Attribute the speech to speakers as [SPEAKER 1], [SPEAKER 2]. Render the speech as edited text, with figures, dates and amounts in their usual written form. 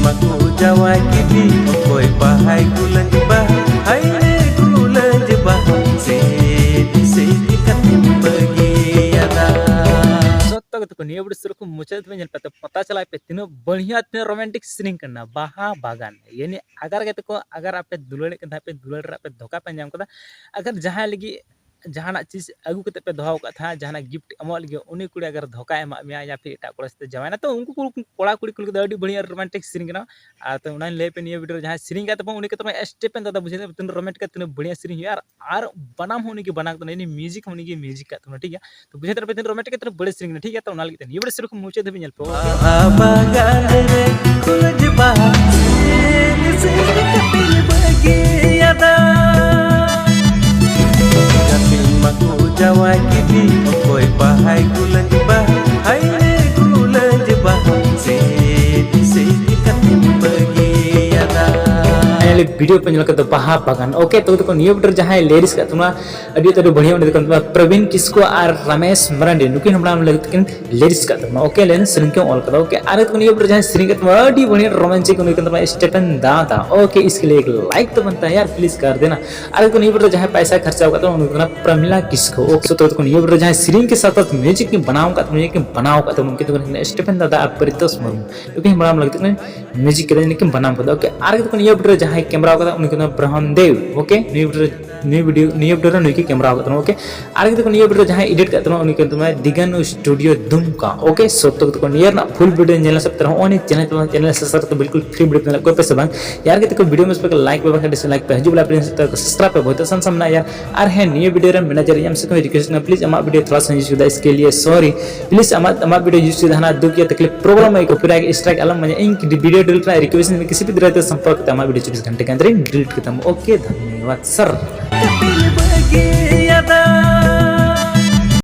[SPEAKER 1] maku jawa kidi koi bahai gulang bah hai ne gulang bah se katim bagi ada
[SPEAKER 2] सत्ता तो निया बड़ी सुरख मुचाद में जन पता चला पे तीनों बढ़िया तीनों रोमांटिक सीनिंग करना बाहा बागान यानी अगर कहते को अगर आप दुलड़ के पे दुलड़ पे धोखा पे जाम कदा अगर जहां लगी जहां चीज अगू करते पे दोहाव का था जहां गिफ्ट एमो लगे उनी कुड़ी अगर धोखा एम मिया या फिर एटा कोड़ा से जवाना तो उनको कोड़ा कुड़ी कुल अड़ी बढ़िया रोमांटिक सीनिंग ना आ तो उना ले पे निया वीडियो जहां सीनिंग का तो उनी के तो स्टेप दादा बुझे तीन रोमांटिक का तीन बढ़िया सीनिंग यार आर बनाम होने की बना तो नहीं म्यूजिक होने की म्यूजिक का तो ठीक है तो बुझे तरफ तीन रोमांटिक का तीन बड़े सीनिंग ठीक है तो उना लगे ये बड़े सिर्फ मुझे भी ñel पे
[SPEAKER 1] bagan re gulang bah se katim bagi ada maku jawa kidi koi bahai gulang bah hai ne gulang bah se katim bagi ada
[SPEAKER 2] video पे ñel तो बाहा बागान ओके तो नियो वीडियो जहां लेडीज का तुमा अभी तो बढ़िया उन्हें तो प्रवीण किसको और रमेश मरांडी नुकिन हमरा लगत लेडीज का तो ओके लेन सिंग के ऑल का ओके अरे तो नियो वीडियो जहां सिंग का अड़ी बढ़िया रोमांटिक उन्हें तो स्टेपन दादा ओके इसके लिए एक लाइक तो बनता है यार प्लीज कर देना अरे तो नियो वीडियो जहां पैसा खर्चा होगा तो उन्हें प्रमिला किसको ओके तो नियो वीडियो जहां सिंग के साथ म्यूजिक बनाओ का म्यूजिक बनाओ का तो उनके तो स्टेपन दादा परितोष मरु क्योंकि हमरा लगत म्यूजिक के बनाओ का ओके अरे तो नियो वीडियो जहां कैमरा होगा उनके ब्रह्मदेव ओके न्यू वीडियो नुई की कैमरा होगा ओके आगे तो न्यू वीडियो जहां एडिट करते हैं उनके तुम्हें दिगन स्टूडियो दुमका ओके सो तो नियर ना फुल वीडियो चैनल सब तरह ओन चैनल से तो बिल्कुल फ्री वीडियो में कोई पैसा बांग यार के तो वीडियो में पे लाइक पे बांग डिसलाइक पे हजू वाला प्लीज तो सब्सक्राइब पे बहुत आसान समझना यार और है न्यू वीडियो रे मैनेजर हम से कोई रिक्वेस्ट ना प्लीज हमारा वीडियो थोड़ा सा यूज होता इसके लिए सॉरी प्लीज हमारा वीडियो यूज होता ना दुख या तकलीफ प्रॉब्लम है कॉपीराइट स्ट्राइक अलग में इन वीडियो डिलीट रिक्वेस्ट में किसी भी तरह से संपर्क हमारा वीडियो 24 घंटे के अंदर डिलीट करता हूं ओके धन्यवाद सर